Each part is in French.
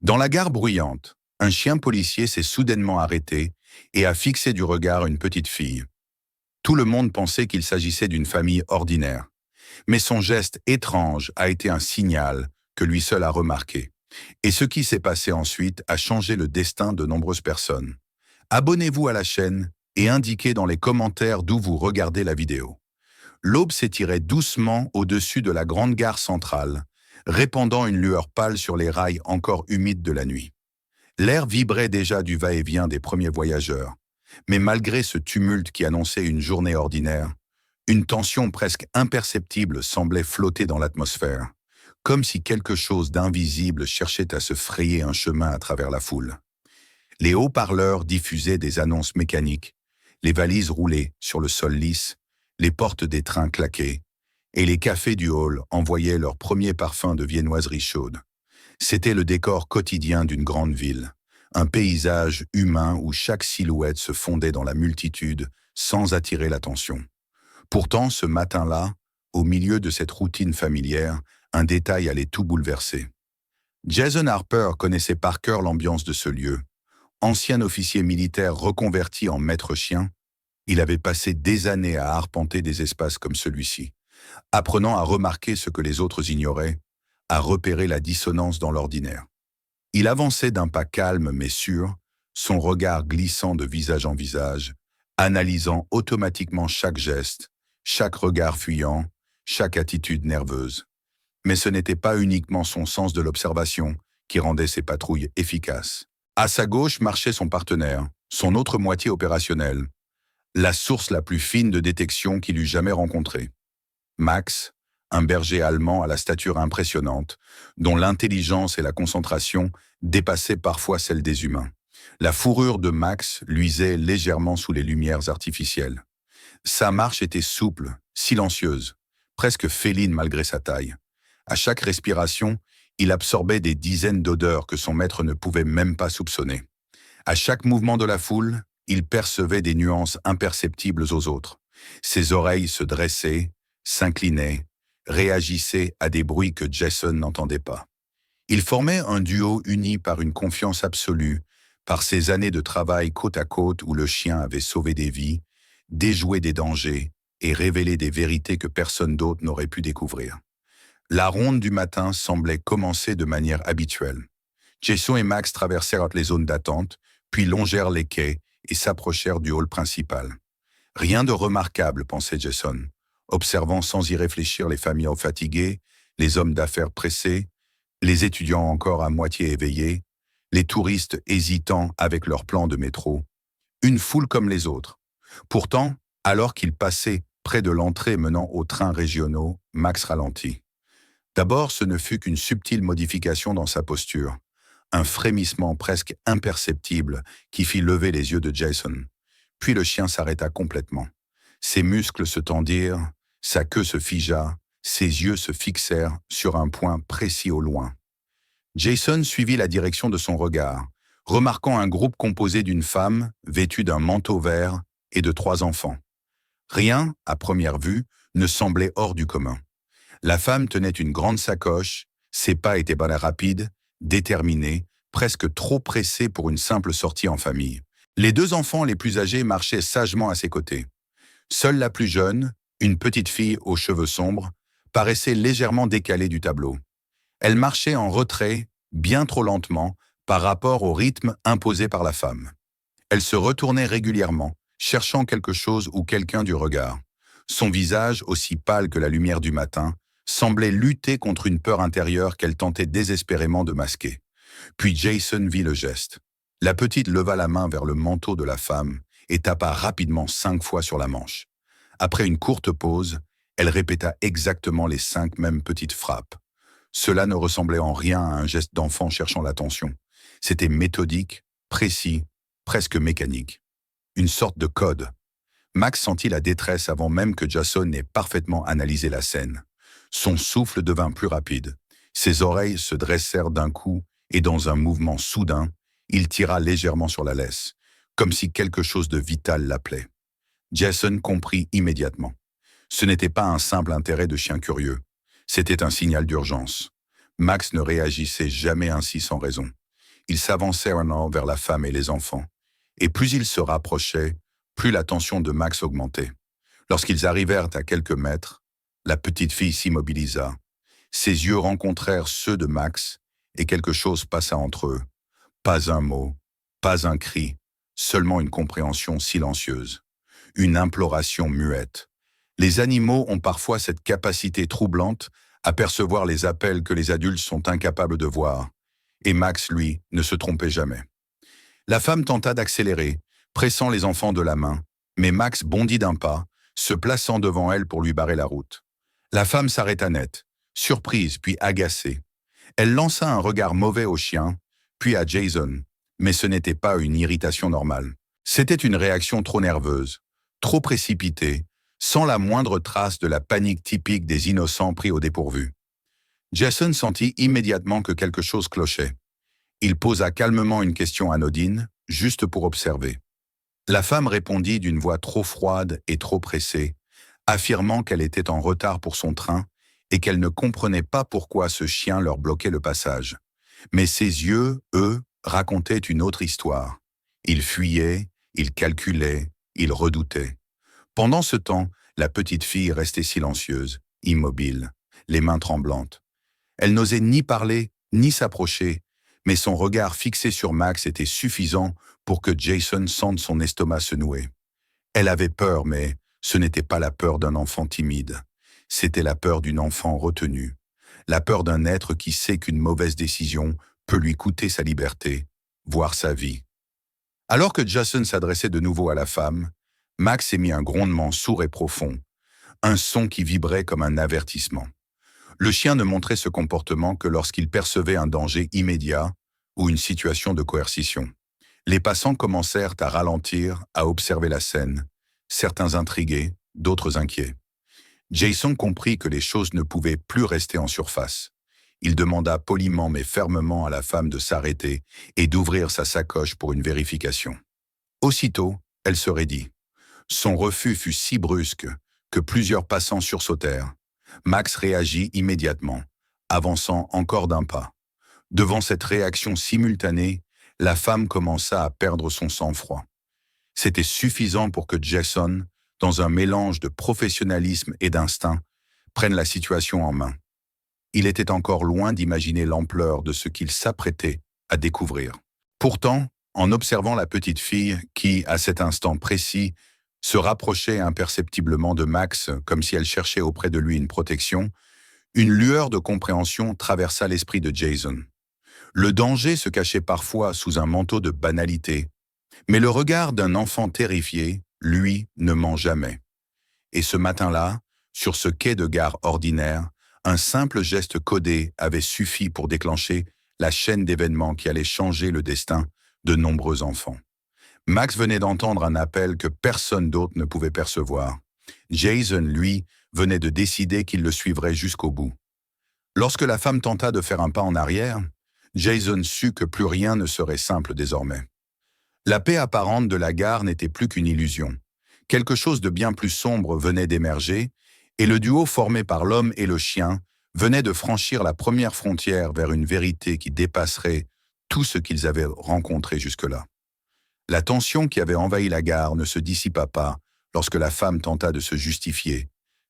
Dans la gare bruyante, un chien policier s'est soudainement arrêté et a fixé du regard une petite fille. Tout le monde pensait qu'il s'agissait d'une famille ordinaire. Mais son geste étrange a été un signal que lui seul a remarqué. Et ce qui s'est passé ensuite a changé le destin de nombreuses personnes. Abonnez-vous à la chaîne et indiquez dans les commentaires d'où vous regardez la vidéo. L'aube s'étirait doucement au-dessus de la grande gare centrale, répandant une lueur pâle sur les rails encore humides de la nuit. L'air vibrait déjà du va-et-vient des premiers voyageurs. Mais malgré ce tumulte qui annonçait une journée ordinaire, une tension presque imperceptible semblait flotter dans l'atmosphère, comme si quelque chose d'invisible cherchait à se frayer un chemin à travers la foule. Les haut-parleurs diffusaient des annonces mécaniques, les valises roulaient sur le sol lisse, les portes des trains claquaient, et les cafés du hall envoyaient leur premier parfum de viennoiserie chaude. C'était le décor quotidien d'une grande ville, un paysage humain où chaque silhouette se fondait dans la multitude sans attirer l'attention. Pourtant, ce matin-là, au milieu de cette routine familière, un détail allait tout bouleverser. Jason Harper connaissait par cœur l'ambiance de ce lieu. Ancien officier militaire reconverti en maître chien, il avait passé des années à arpenter des espaces comme celui-ci, apprenant à remarquer ce que les autres ignoraient, à repérer la dissonance dans l'ordinaire. Il avançait d'un pas calme mais sûr, son regard glissant de visage en visage, analysant automatiquement chaque geste, chaque regard fuyant, chaque attitude nerveuse. Mais ce n'était pas uniquement son sens de l'observation qui rendait ses patrouilles efficaces. À sa gauche marchait son partenaire, son autre moitié opérationnelle, la source la plus fine de détection qu'il eût jamais rencontrée. Max, un berger allemand à la stature impressionnante, dont l'intelligence et la concentration dépassaient parfois celles des humains. La fourrure de Max luisait légèrement sous les lumières artificielles. Sa marche était souple, silencieuse, presque féline malgré sa taille. À chaque respiration, il absorbait des dizaines d'odeurs que son maître ne pouvait même pas soupçonner. À chaque mouvement de la foule, il percevait des nuances imperceptibles aux autres. Ses oreilles se dressaient, s'inclinaient, réagissaient à des bruits que Jason n'entendait pas. Ils formaient un duo uni par une confiance absolue, par ces années de travail côte à côte où le chien avait sauvé des vies, déjoué des dangers et révélé des vérités que personne d'autre n'aurait pu découvrir. La ronde du matin semblait commencer de manière habituelle. Jason et Max traversèrent les zones d'attente, puis longèrent les quais et s'approchèrent du hall principal. Rien de remarquable, pensait Jason, observant sans y réfléchir les familles fatiguées, les hommes d'affaires pressés, les étudiants encore à moitié éveillés, les touristes hésitants avec leurs plans de métro. Une foule comme les autres. Pourtant, alors qu'il passait près de l'entrée menant aux trains régionaux, Max ralentit. D'abord, ce ne fut qu'une subtile modification dans sa posture, un frémissement presque imperceptible qui fit lever les yeux de Jason. Puis le chien s'arrêta complètement. Ses muscles se tendirent, sa queue se figea, ses yeux se fixèrent sur un point précis au loin. Jason suivit la direction de son regard, remarquant un groupe composé d'une femme vêtue d'un manteau vert et de 3 enfants. Rien, à première vue, ne semblait hors du commun. La femme tenait une grande sacoche, ses pas étaient rapides, déterminés, presque trop pressés pour une simple sortie en famille. Les 2 enfants les plus âgés marchaient sagement à ses côtés. Seule la plus jeune, une petite fille aux cheveux sombres, paraissait légèrement décalée du tableau. Elle marchait en retrait, bien trop lentement, par rapport au rythme imposé par la femme. Elle se retournait régulièrement, cherchant quelque chose ou quelqu'un du regard. Son visage, aussi pâle que la lumière du matin, semblait lutter contre une peur intérieure qu'elle tentait désespérément de masquer. Puis Jason vit le geste. La petite leva la main vers le manteau de la femme et tapa rapidement 5 fois sur la manche. Après une courte pause, elle répéta exactement les 5 mêmes petites frappes. Cela ne ressemblait en rien à un geste d'enfant cherchant l'attention. C'était méthodique, précis, presque mécanique. Une sorte de code. Max sentit la détresse avant même que Jason n'ait parfaitement analysé la scène. Son souffle devint plus rapide. Ses oreilles se dressèrent d'un coup et dans un mouvement soudain, il tira légèrement sur la laisse, comme si quelque chose de vital l'appelait. Jason comprit immédiatement. Ce n'était pas un simple intérêt de chien curieux. C'était un signal d'urgence. Max ne réagissait jamais ainsi sans raison. Ils s'avançaient vers la femme et les enfants. Et plus ils se rapprochaient, plus la tension de Max augmentait. Lorsqu'ils arrivèrent à quelques mètres, la petite fille s'immobilisa. Ses yeux rencontrèrent ceux de Max, et quelque chose passa entre eux. Pas un mot, pas un cri, seulement une compréhension silencieuse. Une imploration muette. Les animaux ont parfois cette capacité troublante à percevoir les appels que les adultes sont incapables de voir. Et Max, lui, ne se trompait jamais. La femme tenta d'accélérer, pressant les enfants de la main, mais Max bondit d'un pas, se plaçant devant elle pour lui barrer la route. La femme s'arrêta net, surprise puis agacée. Elle lança un regard mauvais au chien, puis à Jason, mais ce n'était pas une irritation normale. C'était une réaction trop nerveuse, trop précipitée, sans la moindre trace de la panique typique des innocents pris au dépourvu. Jason sentit immédiatement que quelque chose clochait. Il posa calmement une question anodine, juste pour observer. La femme répondit d'une voix trop froide et trop pressée, affirmant qu'elle était en retard pour son train et qu'elle ne comprenait pas pourquoi ce chien leur bloquait le passage. Mais ses yeux, eux, racontaient une autre histoire. Ils fuyaient, ils calculaient, ils redoutaient. Pendant ce temps, la petite fille restait silencieuse, immobile, les mains tremblantes. Elle n'osait ni parler, ni s'approcher, mais son regard fixé sur Max était suffisant pour que Jason sente son estomac se nouer. Elle avait peur, mais ce n'était pas la peur d'un enfant timide. C'était la peur d'une enfant retenue. La peur d'un être qui sait qu'une mauvaise décision peut lui coûter sa liberté, voire sa vie. Alors que Jason s'adressait de nouveau à la femme, Max émit un grondement sourd et profond, un son qui vibrait comme un avertissement. Le chien ne montrait ce comportement que lorsqu'il percevait un danger immédiat ou une situation de coercition. Les passants commencèrent à ralentir, à observer la scène, certains intrigués, d'autres inquiets. Jason comprit que les choses ne pouvaient plus rester en surface. Il demanda poliment mais fermement à la femme de s'arrêter et d'ouvrir sa sacoche pour une vérification. Aussitôt, elle se raidit. Son refus fut si brusque que plusieurs passants sursautèrent. Max réagit immédiatement, avançant encore d'un pas. Devant cette réaction simultanée, la femme commença à perdre son sang-froid. C'était suffisant pour que Jason, dans un mélange de professionnalisme et d'instinct, prenne la situation en main. Il était encore loin d'imaginer l'ampleur de ce qu'il s'apprêtait à découvrir. Pourtant, en observant la petite fille qui, à cet instant précis, se rapprochait imperceptiblement de Max comme si elle cherchait auprès de lui une protection, une lueur de compréhension traversa l'esprit de Jason. Le danger se cachait parfois sous un manteau de banalité, mais le regard d'un enfant terrifié, lui, ne ment jamais. Et ce matin-là, sur ce quai de gare ordinaire, un simple geste codé avait suffi pour déclencher la chaîne d'événements qui allait changer le destin de nombreux enfants. Max venait d'entendre un appel que personne d'autre ne pouvait percevoir. Jason, lui, venait de décider qu'il le suivrait jusqu'au bout. Lorsque la femme tenta de faire un pas en arrière, Jason sut que plus rien ne serait simple désormais. La paix apparente de la gare n'était plus qu'une illusion. Quelque chose de bien plus sombre venait d'émerger, et le duo formé par l'homme et le chien venait de franchir la première frontière vers une vérité qui dépasserait tout ce qu'ils avaient rencontré jusque-là. La tension qui avait envahi la gare ne se dissipa pas lorsque la femme tenta de se justifier,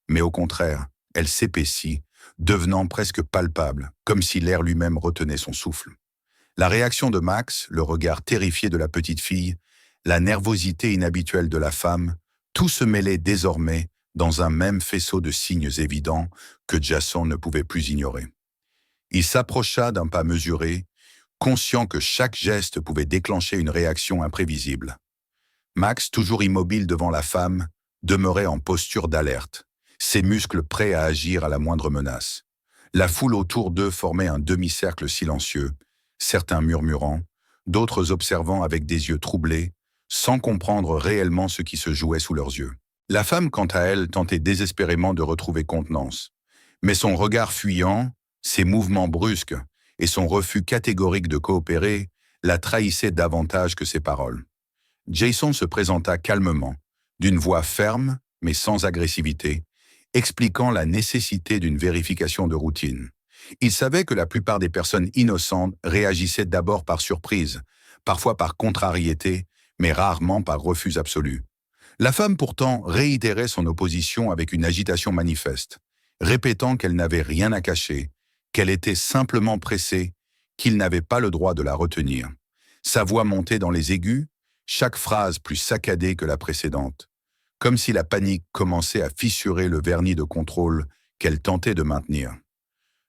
mais au contraire, elle s'épaissit, devenant presque palpable, comme si l'air lui-même retenait son souffle. La réaction de Max, le regard terrifié de la petite fille, la nervosité inhabituelle de la femme, tout se mêlait désormais dans un même faisceau de signes évidents que Jason ne pouvait plus ignorer. Il s'approcha d'un pas mesuré, conscient que chaque geste pouvait déclencher une réaction imprévisible. Max, toujours immobile devant la femme, demeurait en posture d'alerte, ses muscles prêts à agir à la moindre menace. La foule autour d'eux formait un demi-cercle silencieux, certains murmurant, d'autres observant avec des yeux troublés, sans comprendre réellement ce qui se jouait sous leurs yeux. La femme, quant à elle, tentait désespérément de retrouver contenance. Mais son regard fuyant, ses mouvements brusques et son refus catégorique de coopérer la trahissaient davantage que ses paroles. Jason se présenta calmement, d'une voix ferme mais sans agressivité, expliquant la nécessité d'une vérification de routine. Il savait que la plupart des personnes innocentes réagissaient d'abord par surprise, parfois par contrariété, mais rarement par refus absolu. La femme pourtant réitérait son opposition avec une agitation manifeste, répétant qu'elle n'avait rien à cacher, qu'elle était simplement pressée, qu'il n'avait pas le droit de la retenir. Sa voix montait dans les aigus, chaque phrase plus saccadée que la précédente, comme si la panique commençait à fissurer le vernis de contrôle qu'elle tentait de maintenir.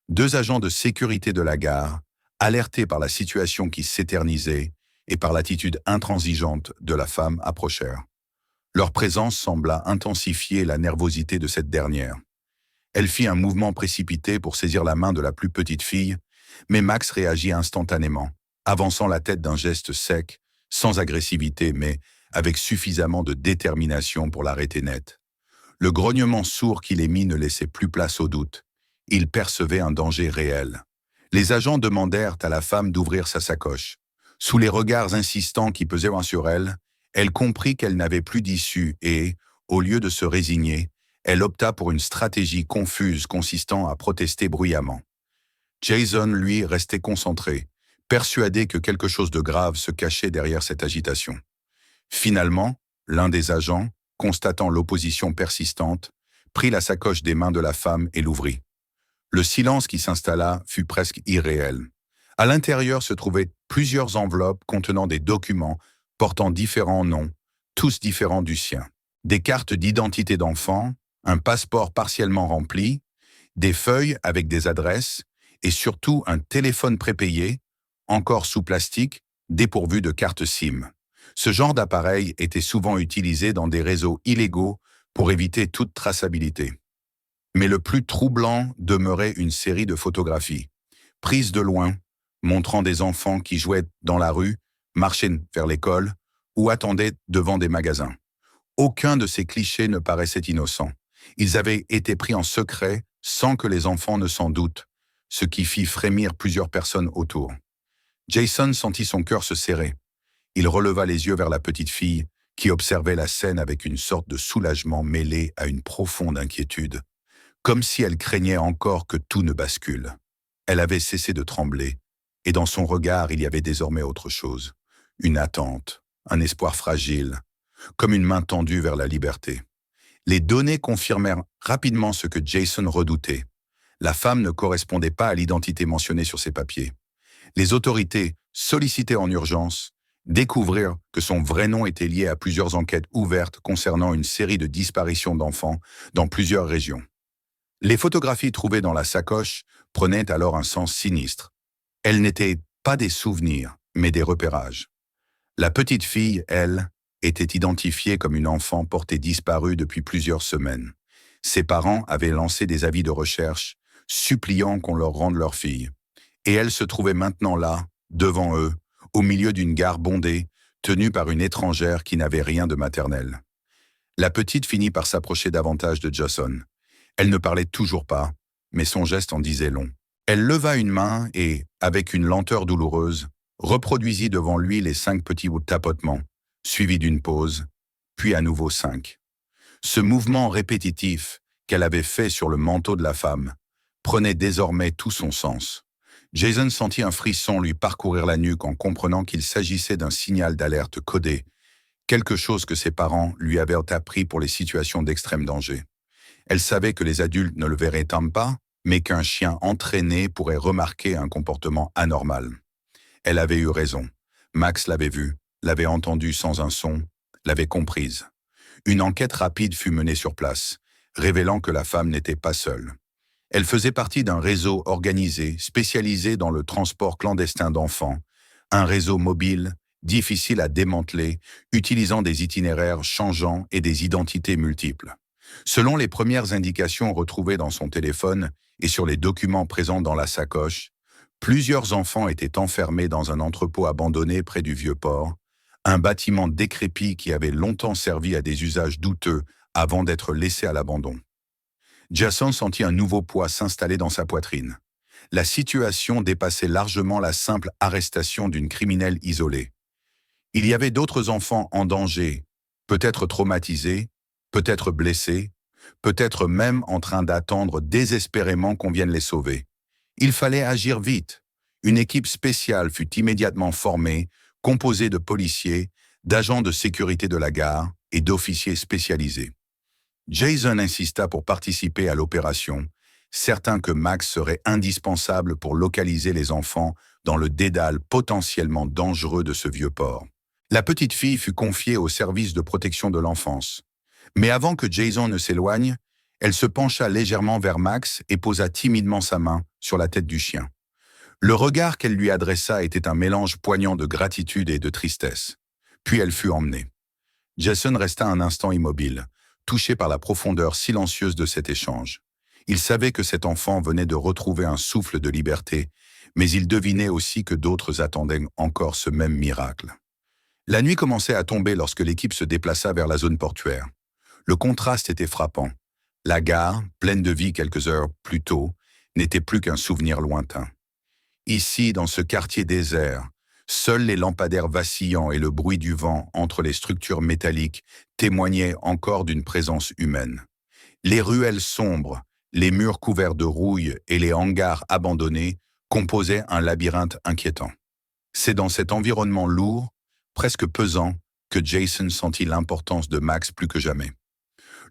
Deux agents de sécurité de la gare, alertés par la situation qui s'éternisait et par l'attitude intransigeante de la femme, approchèrent. Leur présence sembla intensifier la nervosité de cette dernière. Elle fit un mouvement précipité pour saisir la main de la plus petite fille, mais Max réagit instantanément, avançant la tête d'un geste sec, sans agressivité, mais avec suffisamment de détermination pour l'arrêter net. Le grognement sourd qu'il émit ne laissait plus place au doute. Il percevait un danger réel. Les agents demandèrent à la femme d'ouvrir sa sacoche. Sous les regards insistants qui pesaient sur elle, elle comprit qu'elle n'avait plus d'issue et, au lieu de se résigner, elle opta pour une stratégie confuse consistant à protester bruyamment. Jason, lui, restait concentré, persuadé que quelque chose de grave se cachait derrière cette agitation. Finalement, l'un des agents, constatant l'opposition persistante, prit la sacoche des mains de la femme et l'ouvrit. Le silence qui s'installa fut presque irréel. À l'intérieur se trouvaient plusieurs enveloppes contenant des documents portant différents noms, tous différents du sien. Des cartes d'identité d'enfants, un passeport partiellement rempli, des feuilles avec des adresses et surtout un téléphone prépayé, encore sous plastique, dépourvu de carte SIM. Ce genre d'appareil était souvent utilisé dans des réseaux illégaux pour éviter toute traçabilité. Mais le plus troublant demeurait une série de photographies, prises de loin, montrant des enfants qui jouaient dans la rue, marchaient vers l'école ou attendaient devant des magasins. Aucun de ces clichés ne paraissait innocent. Ils avaient été pris en secret sans que les enfants ne s'en doutent, ce qui fit frémir plusieurs personnes autour. Jason sentit son cœur se serrer. Il releva les yeux vers la petite fille, qui observait la scène avec une sorte de soulagement mêlé à une profonde inquiétude, comme si elle craignait encore que tout ne bascule. Elle avait cessé de trembler, et dans son regard il y avait désormais autre chose, une attente, un espoir fragile, comme une main tendue vers la liberté. Les données confirmèrent rapidement ce que Jason redoutait. La femme ne correspondait pas à l'identité mentionnée sur ses papiers. Les autorités, sollicitées en urgence, découvrirent que son vrai nom était lié à plusieurs enquêtes ouvertes concernant une série de disparitions d'enfants dans plusieurs régions. Les photographies trouvées dans la sacoche prenaient alors un sens sinistre. Elles n'étaient pas des souvenirs, mais des repérages. La petite fille, elle, était identifiée comme une enfant portée disparue depuis plusieurs semaines. Ses parents avaient lancé des avis de recherche, suppliant qu'on leur rende leur fille. Et elle se trouvait maintenant là, devant eux, au milieu d'une gare bondée, tenue par une étrangère qui n'avait rien de maternel. La petite finit par s'approcher davantage de Jason. Elle ne parlait toujours pas, mais son geste en disait long. Elle leva une main et, avec une lenteur douloureuse, reproduisit devant lui les 5 petits tapotements, suivis d'une pause, puis à nouveau 5. Ce mouvement répétitif qu'elle avait fait sur le manteau de la femme prenait désormais tout son sens. Jason sentit un frisson lui parcourir la nuque en comprenant qu'il s'agissait d'un signal d'alerte codé, quelque chose que ses parents lui avaient appris pour les situations d'extrême danger. Elle savait que les adultes ne le verraient pas, mais qu'un chien entraîné pourrait remarquer un comportement anormal. Elle avait eu raison. Max l'avait vue, l'avait entendue sans un son, l'avait comprise. Une enquête rapide fut menée sur place, révélant que la femme n'était pas seule. Elle faisait partie d'un réseau organisé, spécialisé dans le transport clandestin d'enfants, un réseau mobile, difficile à démanteler, utilisant des itinéraires changeants et des identités multiples. Selon les premières indications retrouvées dans son téléphone et sur les documents présents dans la sacoche, plusieurs enfants étaient enfermés dans un entrepôt abandonné près du Vieux-Port, un bâtiment décrépit qui avait longtemps servi à des usages douteux avant d'être laissé à l'abandon. Jason sentit un nouveau poids s'installer dans sa poitrine. La situation dépassait largement la simple arrestation d'une criminelle isolée. Il y avait d'autres enfants en danger, peut-être traumatisés, peut-être blessés, peut-être même en train d'attendre désespérément qu'on vienne les sauver. Il fallait agir vite. Une équipe spéciale fut immédiatement formée, composée de policiers, d'agents de sécurité de la gare et d'officiers spécialisés. Jason insista pour participer à l'opération, certain que Max serait indispensable pour localiser les enfants dans le dédale potentiellement dangereux de ce vieux port. La petite fille fut confiée au service de protection de l'enfance. Mais avant que Jason ne s'éloigne, elle se pencha légèrement vers Max et posa timidement sa main sur la tête du chien. Le regard qu'elle lui adressa était un mélange poignant de gratitude et de tristesse. Puis elle fut emmenée. Jason resta un instant immobile, touché par la profondeur silencieuse de cet échange. Il savait que cet enfant venait de retrouver un souffle de liberté, mais il devinait aussi que d'autres attendaient encore ce même miracle. La nuit commençait à tomber lorsque l'équipe se déplaça vers la zone portuaire. Le contraste était frappant. La gare, pleine de vie quelques heures plus tôt, n'était plus qu'un souvenir lointain. Ici, dans ce quartier désert, seuls les lampadaires vacillants et le bruit du vent entre les structures métalliques témoignaient encore d'une présence humaine. Les ruelles sombres, les murs couverts de rouille et les hangars abandonnés composaient un labyrinthe inquiétant. C'est dans cet environnement lourd, presque pesant, que Jason sentit l'importance de Max plus que jamais.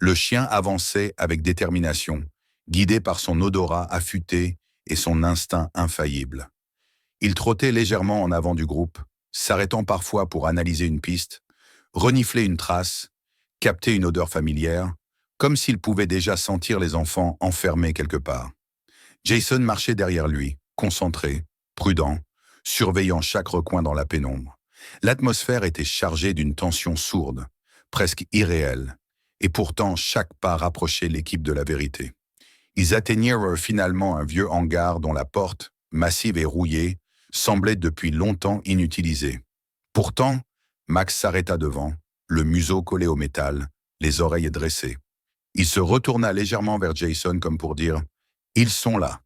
Le chien avançait avec détermination, guidé par son odorat affûté et son instinct infaillible. Il trottait légèrement en avant du groupe, s'arrêtant parfois pour analyser une piste, renifler une trace, capter une odeur familière, comme s'il pouvait déjà sentir les enfants enfermés quelque part. Jason marchait derrière lui, concentré, prudent, surveillant chaque recoin dans la pénombre. L'atmosphère était chargée d'une tension sourde, presque irréelle, et pourtant chaque pas rapprochait l'équipe de la vérité. Ils atteignirent finalement un vieux hangar dont la porte, massive et rouillée, semblait depuis longtemps inutilisée. Pourtant, Max s'arrêta devant, le museau collé au métal, les oreilles dressées. Il se retourna légèrement vers Jason comme pour dire « Ils sont là ».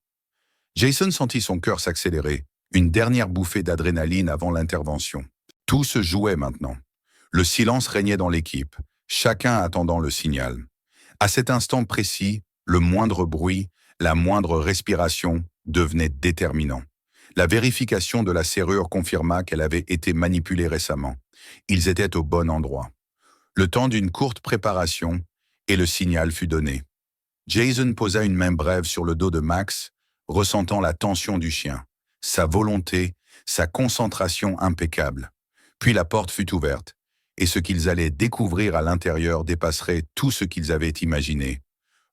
Jason sentit son cœur s'accélérer, une dernière bouffée d'adrénaline avant l'intervention. Tout se jouait maintenant. Le silence régnait dans l'équipe, chacun attendant le signal. À cet instant précis, le moindre bruit, la moindre respiration devenait déterminant. La vérification de la serrure confirma qu'elle avait été manipulée récemment. Ils étaient au bon endroit. Le temps d'une courte préparation, et le signal fut donné. Jason posa une main brève sur le dos de Max, ressentant la tension du chien, sa volonté, sa concentration impeccable. Puis la porte fut ouverte, et ce qu'ils allaient découvrir à l'intérieur dépasserait tout ce qu'ils avaient imaginé.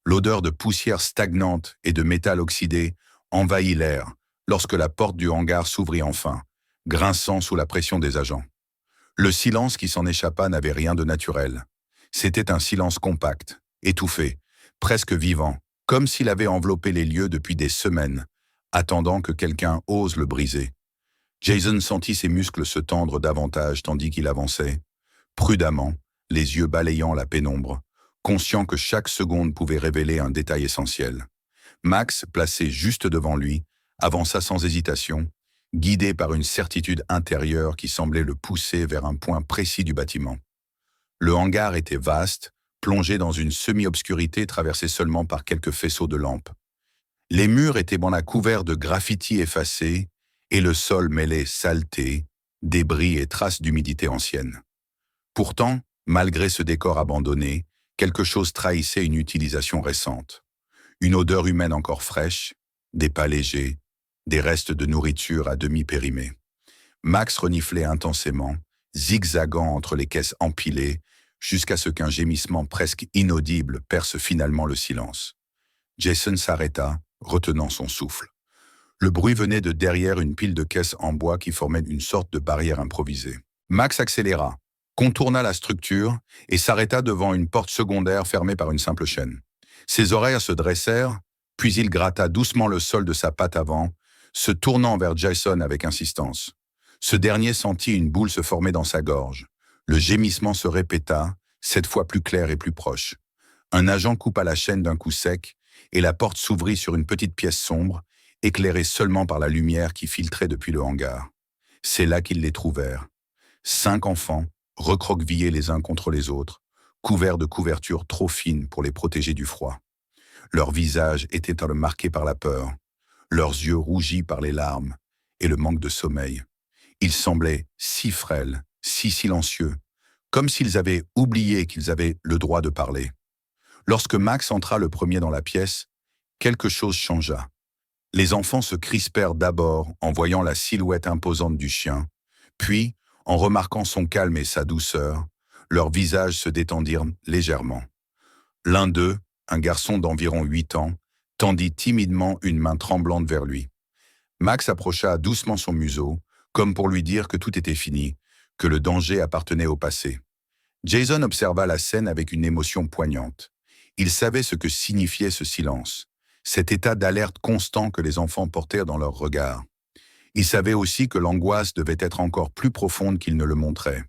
L'odeur de poussière stagnante et de métal oxydé envahit l'air lorsque la porte du hangar s'ouvrit enfin, grinçant sous la pression des agents. Le silence qui s'en échappa n'avait rien de naturel. C'était un silence compact, étouffé, presque vivant, comme s'il avait enveloppé les lieux depuis des semaines, attendant que quelqu'un ose le briser. Jason sentit ses muscles se tendre davantage tandis qu'il avançait, prudemment, les yeux balayant la pénombre, conscient que chaque seconde pouvait révéler un détail essentiel. Max, placé juste devant lui, avança sans hésitation, guidé par une certitude intérieure qui semblait le pousser vers un point précis du bâtiment. Le hangar était vaste, plongé dans une semi-obscurité traversée seulement par quelques faisceaux de lampes. Les murs étaient couverts de graffitis effacés et le sol mêlait saleté, débris et traces d'humidité ancienne. Pourtant, malgré ce décor abandonné, quelque chose trahissait une utilisation récente. Une odeur humaine encore fraîche, des pas légers, des restes de nourriture à demi périmés. Max reniflait intensément, zigzagant entre les caisses empilées, jusqu'à ce qu'un gémissement presque inaudible perce finalement le silence. Jason s'arrêta, retenant son souffle. Le bruit venait de derrière une pile de caisses en bois qui formait une sorte de barrière improvisée. Max accéléra, contourna la structure et s'arrêta devant une porte secondaire fermée par une simple chaîne. Ses oreilles se dressèrent, puis il gratta doucement le sol de sa patte avant, se tournant vers Jason avec insistance. Ce dernier sentit une boule se former dans sa gorge. Le gémissement se répéta, cette fois plus clair et plus proche. Un agent coupa la chaîne d'un coup sec, et la porte s'ouvrit sur une petite pièce sombre, éclairée seulement par la lumière qui filtrait depuis le hangar. C'est là qu'ils les trouvèrent. 5 enfants, recroquevillés les uns contre les autres, couverts de couvertures trop fines pour les protéger du froid. Leurs visages étaient marqués par la peur. leurs yeux rougis par les larmes et le manque de sommeil. Ils semblaient si frêles, si silencieux, comme s'ils avaient oublié qu'ils avaient le droit de parler. Lorsque Max entra le premier dans la pièce, quelque chose changea. Les enfants se crispèrent d'abord en voyant la silhouette imposante du chien, puis, en remarquant son calme et sa douceur, leurs visages se détendirent légèrement. L'un d'eux, un garçon d'environ 8 ans, tendit timidement une main tremblante vers lui. Max approcha doucement son museau, comme pour lui dire que tout était fini, que le danger appartenait au passé. Jason observa la scène avec une émotion poignante. Il savait ce que signifiait ce silence, cet état d'alerte constant que les enfants portèrent dans leur regard. Il savait aussi que l'angoisse devait être encore plus profonde qu'il ne le montrait.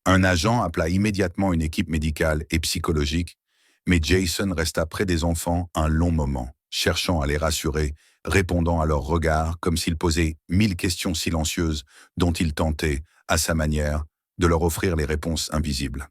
Un agent appela immédiatement une équipe médicale et psychologique, mais Jason resta près des enfants un long moment, cherchant à les rassurer, répondant à leurs regards comme s'il posait 1000 questions silencieuses dont il tentait, à sa manière, de leur offrir les réponses invisibles.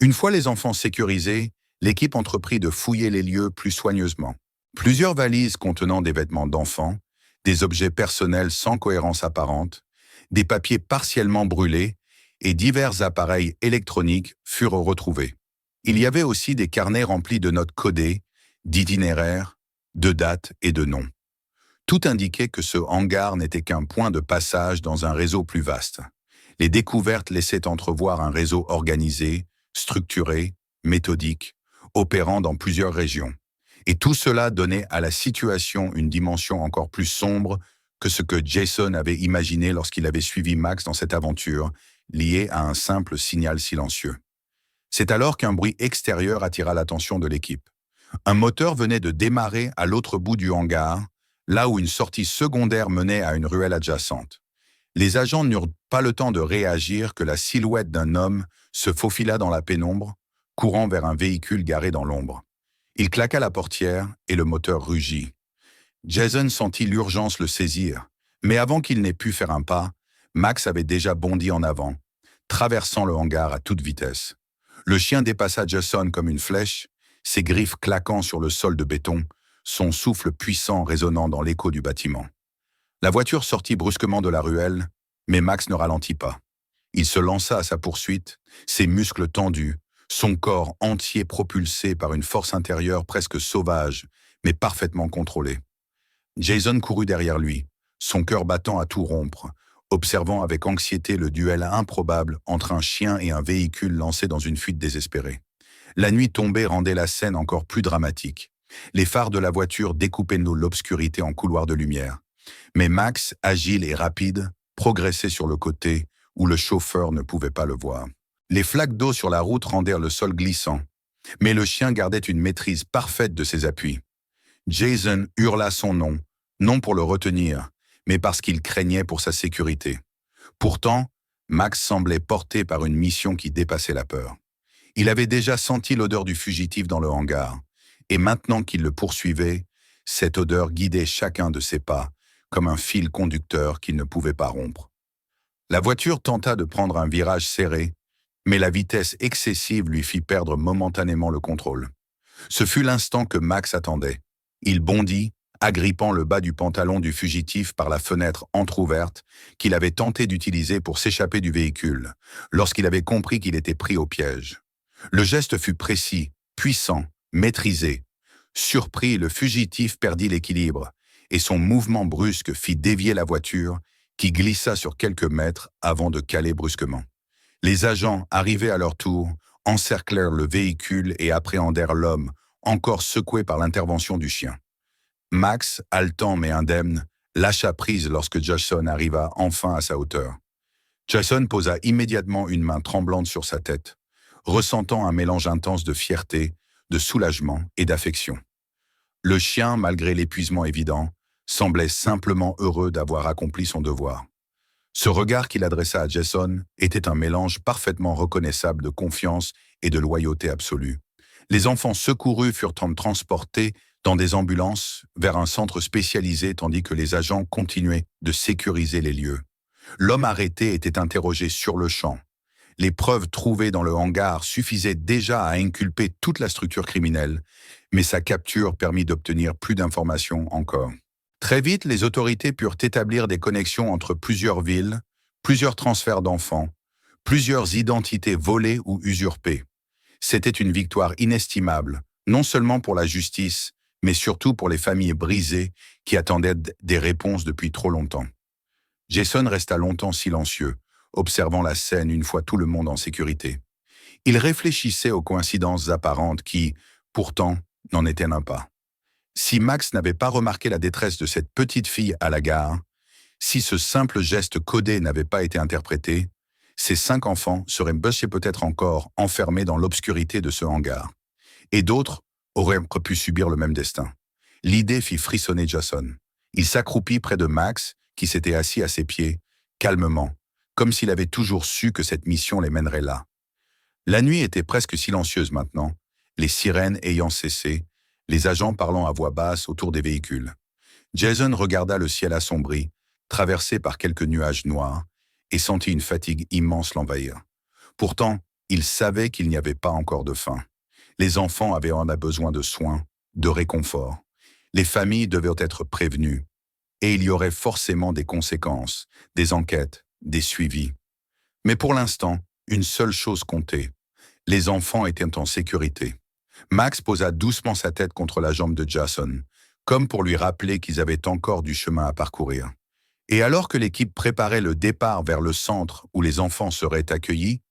Une fois les enfants sécurisés, l'équipe entreprit de fouiller les lieux plus soigneusement. Plusieurs valises contenant des vêtements d'enfants, des objets personnels sans cohérence apparente, des papiers partiellement brûlés et divers appareils électroniques furent retrouvés. Il y avait aussi des carnets remplis de notes codées, d'itinéraires, de dates et de noms. Tout indiquait que ce hangar n'était qu'un point de passage dans un réseau plus vaste. Les découvertes laissaient entrevoir un réseau organisé, structuré, méthodique, opérant dans plusieurs régions. Et tout cela donnait à la situation une dimension encore plus sombre que ce que Jason avait imaginé lorsqu'il avait suivi Max dans cette aventure, liée à un simple signal silencieux. C'est alors qu'un bruit extérieur attira l'attention de l'équipe. Un moteur venait de démarrer à l'autre bout du hangar, là où une sortie secondaire menait à une ruelle adjacente. Les agents n'eurent pas le temps de réagir que la silhouette d'un homme se faufila dans la pénombre, courant vers un véhicule garé dans l'ombre. Il claqua la portière et le moteur rugit. Jason sentit l'urgence le saisir, mais avant qu'il n'ait pu faire un pas, Max avait déjà bondi en avant, traversant le hangar à toute vitesse. Le chien dépassa Jason comme une flèche, ses griffes claquant sur le sol de béton, son souffle puissant résonnant dans l'écho du bâtiment. La voiture sortit brusquement de la ruelle, mais Max ne ralentit pas. Il se lança à sa poursuite, ses muscles tendus, son corps entier propulsé par une force intérieure presque sauvage, mais parfaitement contrôlée. Jason courut derrière lui, son cœur battant à tout rompre, observant avec anxiété le duel improbable entre un chien et un véhicule lancé dans une fuite désespérée. La nuit tombée rendait la scène encore plus dramatique. Les phares de la voiture découpaient l'obscurité en couloirs de lumière. Mais Max, agile et rapide, progressait sur le côté où le chauffeur ne pouvait pas le voir. Les flaques d'eau sur la route rendèrent le sol glissant, mais le chien gardait une maîtrise parfaite de ses appuis. Jason hurla son nom, non pour le retenir, mais parce qu'il craignait pour sa sécurité. Pourtant, Max semblait porté par une mission qui dépassait la peur. Il avait déjà senti l'odeur du fugitif dans le hangar, et maintenant qu'il le poursuivait, cette odeur guidait chacun de ses pas, comme un fil conducteur qu'il ne pouvait pas rompre. La voiture tenta de prendre un virage serré, mais la vitesse excessive lui fit perdre momentanément le contrôle. Ce fut l'instant que Max attendait. Il bondit, agrippant le bas du pantalon du fugitif par la fenêtre entr'ouverte qu'il avait tenté d'utiliser pour s'échapper du véhicule, lorsqu'il avait compris qu'il était pris au piège. Le geste fut précis, puissant, maîtrisé. Surpris, le fugitif perdit l'équilibre, et son mouvement brusque fit dévier la voiture, qui glissa sur quelques mètres avant de caler brusquement. Les agents, arrivés à leur tour, encerclèrent le véhicule et appréhendèrent l'homme, encore secoué par l'intervention du chien. Max, haletant mais indemne, lâcha prise lorsque Jason arriva enfin à sa hauteur. Jason posa immédiatement une main tremblante sur sa tête, ressentant un mélange intense de fierté, de soulagement et d'affection. Le chien, malgré l'épuisement évident, semblait simplement heureux d'avoir accompli son devoir. Ce regard qu'il adressa à Jason était un mélange parfaitement reconnaissable de confiance et de loyauté absolue. Les enfants secourus furent transportés dans des ambulances vers un centre spécialisé tandis que les agents continuaient de sécuriser les lieux. L'homme arrêté était interrogé sur le champ. Les preuves trouvées dans le hangar suffisaient déjà à inculper toute la structure criminelle, mais sa capture permit d'obtenir plus d'informations encore. Très vite, les autorités purent établir des connexions entre plusieurs villes, plusieurs transferts d'enfants, plusieurs identités volées ou usurpées. C'était une victoire inestimable, non seulement pour la justice, mais surtout pour les familles brisées qui attendaient des réponses depuis trop longtemps. Jason resta longtemps silencieux, observant la scène une fois tout le monde en sécurité. Il réfléchissait aux coïncidences apparentes qui, pourtant, n'en étaient pas. Si Max n'avait pas remarqué la détresse de cette petite fille à la gare, si ce simple geste codé n'avait pas été interprété, ces 5 enfants seraient peut-être encore enfermés dans l'obscurité de ce hangar. Et d'autres auraient pu subir le même destin. L'idée fit frissonner Jason. Il s'accroupit près de Max, qui s'était assis à ses pieds, calmement, comme s'il avait toujours su que cette mission les mènerait là. La nuit était presque silencieuse maintenant, les sirènes ayant cessé, les agents parlant à voix basse autour des véhicules. Jason regarda le ciel assombri, traversé par quelques nuages noirs, et sentit une fatigue immense l'envahir. Pourtant, il savait qu'il n'y avait pas encore de fin. Les enfants avaient besoin de soins, de réconfort. Les familles devaient être prévenues. Et il y aurait forcément des conséquences, des enquêtes, des suivis. Mais pour l'instant, une seule chose comptait. Les enfants étaient en sécurité. Max posa doucement sa tête contre la jambe de Jason, comme pour lui rappeler qu'ils avaient encore du chemin à parcourir. Et alors que l'équipe préparait le départ vers le centre où les enfants seraient accueillis,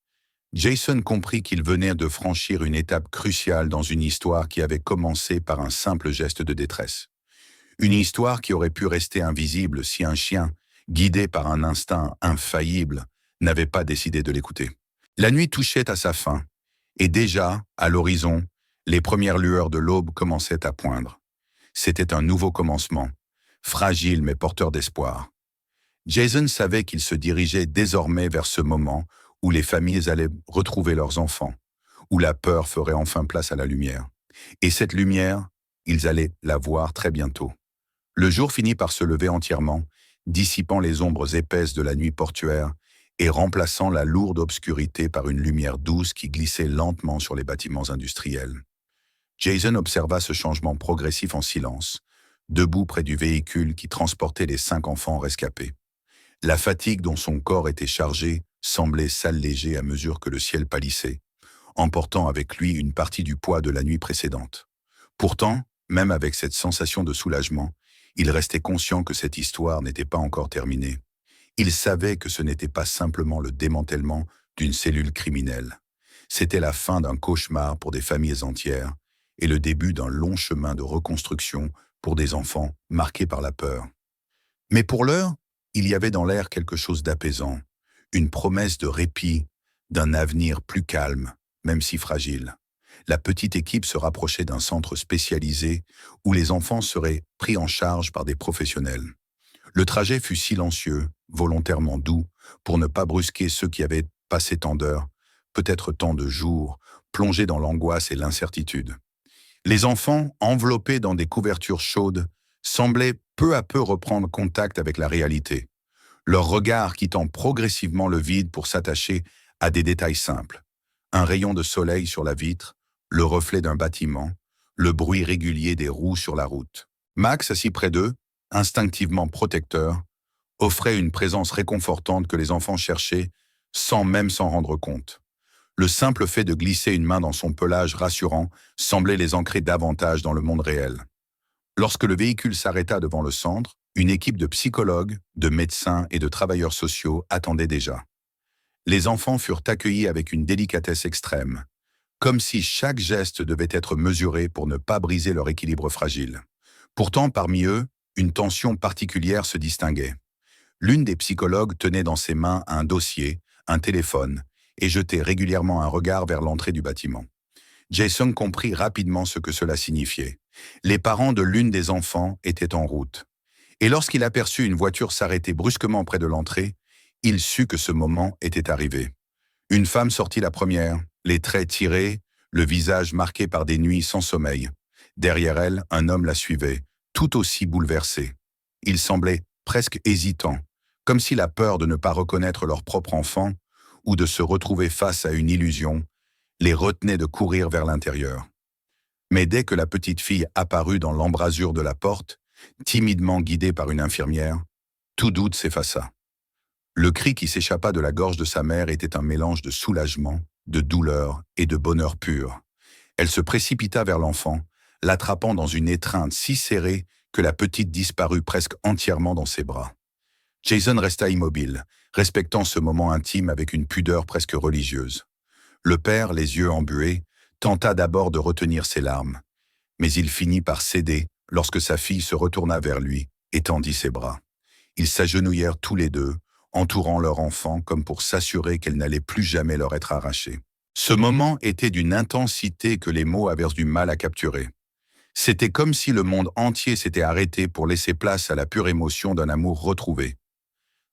Jason comprit qu'il venait de franchir une étape cruciale dans une histoire qui avait commencé par un simple geste de détresse. Une histoire qui aurait pu rester invisible si un chien, guidé par un instinct infaillible, n'avait pas décidé de l'écouter. La nuit touchait à sa fin, et déjà, à l'horizon, les premières lueurs de l'aube commençaient à poindre. C'était un nouveau commencement, fragile mais porteur d'espoir. Jason savait qu'il se dirigeait désormais vers ce moment où les familles allaient retrouver leurs enfants, où la peur ferait enfin place à la lumière. Et cette lumière, ils allaient la voir très bientôt. Le jour finit par se lever entièrement, dissipant les ombres épaisses de la nuit portuaire et remplaçant la lourde obscurité par une lumière douce qui glissait lentement sur les bâtiments industriels. Jason observa ce changement progressif en silence, debout près du véhicule qui transportait les 5 enfants rescapés. La fatigue dont son corps était chargé semblait s'alléger à mesure que le ciel pâlissait, emportant avec lui une partie du poids de la nuit précédente. Pourtant, même avec cette sensation de soulagement, il restait conscient que cette histoire n'était pas encore terminée. Il savait que ce n'était pas simplement le démantèlement d'une cellule criminelle. C'était la fin d'un cauchemar pour des familles entières et le début d'un long chemin de reconstruction pour des enfants marqués par la peur. Mais pour l'heure, il y avait dans l'air quelque chose d'apaisant, une promesse de répit, d'un avenir plus calme, même si fragile. La petite équipe se rapprochait d'un centre spécialisé où les enfants seraient pris en charge par des professionnels. Le trajet fut silencieux, volontairement doux, pour ne pas brusquer ceux qui avaient passé tant d'heures, peut-être tant de jours, plongés dans l'angoisse et l'incertitude. Les enfants, enveloppés dans des couvertures chaudes, semblaient peu à peu reprendre contact avec la réalité, leur regard quittant progressivement le vide pour s'attacher à des détails simples. Un rayon de soleil sur la vitre, le reflet d'un bâtiment, le bruit régulier des roues sur la route. Max, assis près d'eux, instinctivement protecteur, offrait une présence réconfortante que les enfants cherchaient sans même s'en rendre compte. Le simple fait de glisser une main dans son pelage rassurant semblait les ancrer davantage dans le monde réel. Lorsque le véhicule s'arrêta devant le centre, une équipe de psychologues, de médecins et de travailleurs sociaux attendait déjà. Les enfants furent accueillis avec une délicatesse extrême, comme si chaque geste devait être mesuré pour ne pas briser leur équilibre fragile. Pourtant, parmi eux, une tension particulière se distinguait. L'une des psychologues tenait dans ses mains un dossier, un téléphone, et jetait régulièrement un regard vers l'entrée du bâtiment. Jason comprit rapidement ce que cela signifiait. Les parents de l'une des enfants étaient en route. Et lorsqu'il aperçut une voiture s'arrêter brusquement près de l'entrée, il sut que ce moment était arrivé. Une femme sortit la première, les traits tirés, le visage marqué par des nuits sans sommeil. Derrière elle, un homme la suivait, tout aussi bouleversé. Il semblait presque hésitant, comme si la peur de ne pas reconnaître leur propre enfant ou de se retrouver face à une illusion les retenait de courir vers l'intérieur. Mais dès que la petite fille apparut dans l'embrasure de la porte, timidement guidé par une infirmière, tout doute s'effaça. Le cri qui s'échappa de la gorge de sa mère était un mélange de soulagement, de douleur et de bonheur pur. Elle se précipita vers l'enfant, l'attrapant dans une étreinte si serrée que la petite disparut presque entièrement dans ses bras. Jason resta immobile, respectant ce moment intime avec une pudeur presque religieuse. Le père, les yeux embués, tenta d'abord de retenir ses larmes, mais il finit par céder lorsque sa fille se retourna vers lui et tendit ses bras. Ils s'agenouillèrent tous les deux, entourant leur enfant comme pour s'assurer qu'elle n'allait plus jamais leur être arrachée. Ce moment était d'une intensité que les mots avaient du mal à capturer. C'était comme si le monde entier s'était arrêté pour laisser place à la pure émotion d'un amour retrouvé.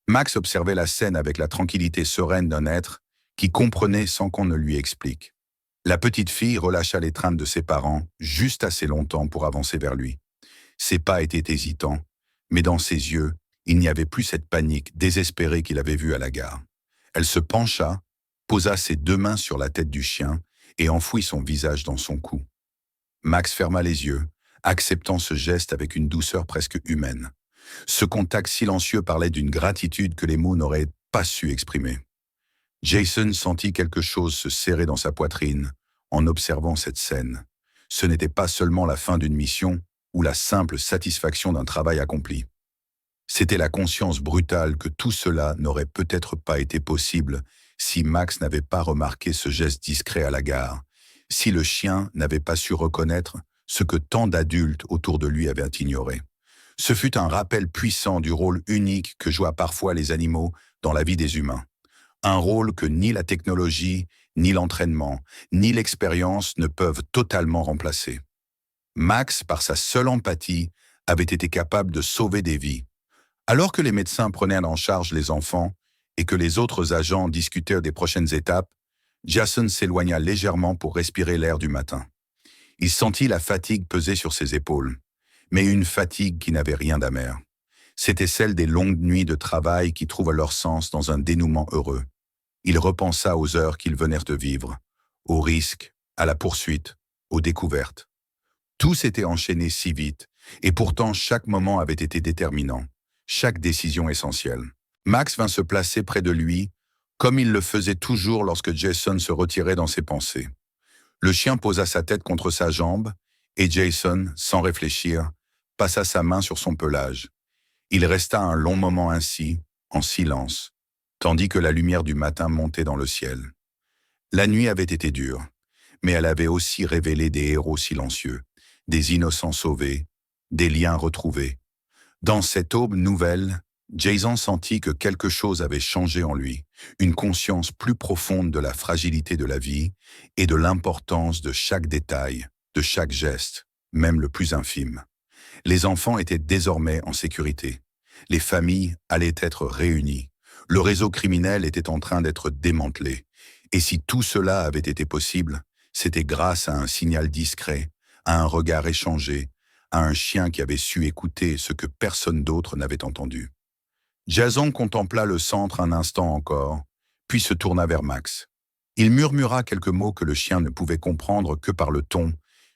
Max observait la scène avec la tranquillité sereine d'un être qui comprenait sans qu'on ne lui explique. La petite fille relâcha l'étreinte de ses parents juste assez longtemps pour avancer vers lui. Ses pas étaient hésitants, mais dans ses yeux, il n'y avait plus cette panique désespérée qu'il avait vue à la gare. Elle se pencha, posa ses deux mains sur la tête du chien et enfouit son visage dans son cou. Max ferma les yeux, acceptant ce geste avec une douceur presque humaine. Ce contact silencieux parlait d'une gratitude que les mots n'auraient pas su exprimer. Jason sentit quelque chose se serrer dans sa poitrine en observant cette scène. Ce n'était pas seulement la fin d'une mission ou la simple satisfaction d'un travail accompli. C'était la conscience brutale que tout cela n'aurait peut-être pas été possible si Max n'avait pas remarqué ce geste discret à la gare, si le chien n'avait pas su reconnaître ce que tant d'adultes autour de lui avaient ignoré. Ce fut un rappel puissant du rôle unique que jouent parfois les animaux dans la vie des humains. Un rôle que ni la technologie, ni l'entraînement, ni l'expérience ne peuvent totalement remplacer. Max, par sa seule empathie, avait été capable de sauver des vies. Alors que les médecins prenaient en charge les enfants et que les autres agents discutaient des prochaines étapes, Jason s'éloigna légèrement pour respirer l'air du matin. Il sentit la fatigue peser sur ses épaules, mais une fatigue qui n'avait rien d'amer. C'était celle des longues nuits de travail qui trouvent leur sens dans un dénouement heureux. Il repensa aux heures qu'ils venèrent de vivre, aux risques, à la poursuite, aux découvertes. Tout s'était enchaîné si vite, et pourtant chaque moment avait été déterminant, chaque décision essentielle. Max vint se placer près de lui, comme il le faisait toujours lorsque Jason se retirait dans ses pensées. Le chien posa sa tête contre sa jambe, et Jason, sans réfléchir, passa sa main sur son pelage. Il resta un long moment ainsi, en silence, tandis que la lumière du matin montait dans le ciel. La nuit avait été dure, mais elle avait aussi révélé des héros silencieux, des innocents sauvés, des liens retrouvés. Dans cette aube nouvelle, Jason sentit que quelque chose avait changé en lui, une conscience plus profonde de la fragilité de la vie et de l'importance de chaque détail, de chaque geste, même le plus infime. Les enfants étaient désormais en sécurité. Les familles allaient être réunies. Le réseau criminel était en train d'être démantelé. Et si tout cela avait été possible, c'était grâce à un signal discret, à un regard échangé, à un chien qui avait su écouter ce que personne d'autre n'avait entendu. Jason contempla le centre un instant encore, puis se tourna vers Max. Il murmura quelques mots que le chien ne pouvait comprendre que par le ton,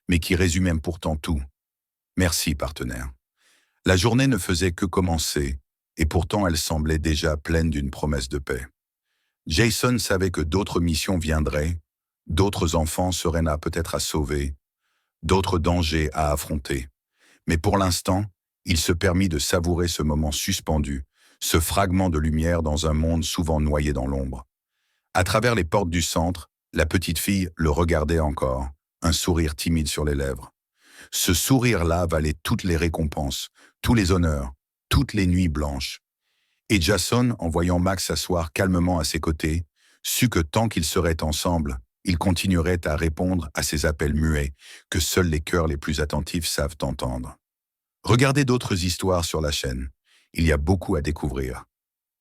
mais qui résumaient pourtant tout. « Merci, partenaire. » La journée ne faisait que commencer, et pourtant elle semblait déjà pleine d'une promesse de paix. Jason savait que d'autres missions viendraient, d'autres enfants seraient là peut-être à sauver, d'autres dangers à affronter. Mais pour l'instant, il se permit de savourer ce moment suspendu, ce fragment de lumière dans un monde souvent noyé dans l'ombre. À travers les portes du centre, la petite fille le regardait encore, un sourire timide sur les lèvres. Ce sourire-là valait toutes les récompenses, tous les honneurs, toutes les nuits blanches. Et Jason, en voyant Max s'asseoir calmement à ses côtés, sut que tant qu'ils seraient ensemble, ils continueraient à répondre à ces appels muets que seuls les cœurs les plus attentifs savent entendre. Regardez d'autres histoires sur la chaîne. Il y a beaucoup à découvrir.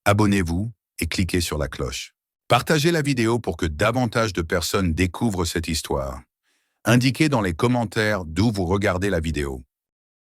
Abonnez-vous et cliquez sur la cloche. Partagez la vidéo pour que davantage de personnes découvrent cette histoire. Indiquez dans les commentaires d'où vous regardez la vidéo.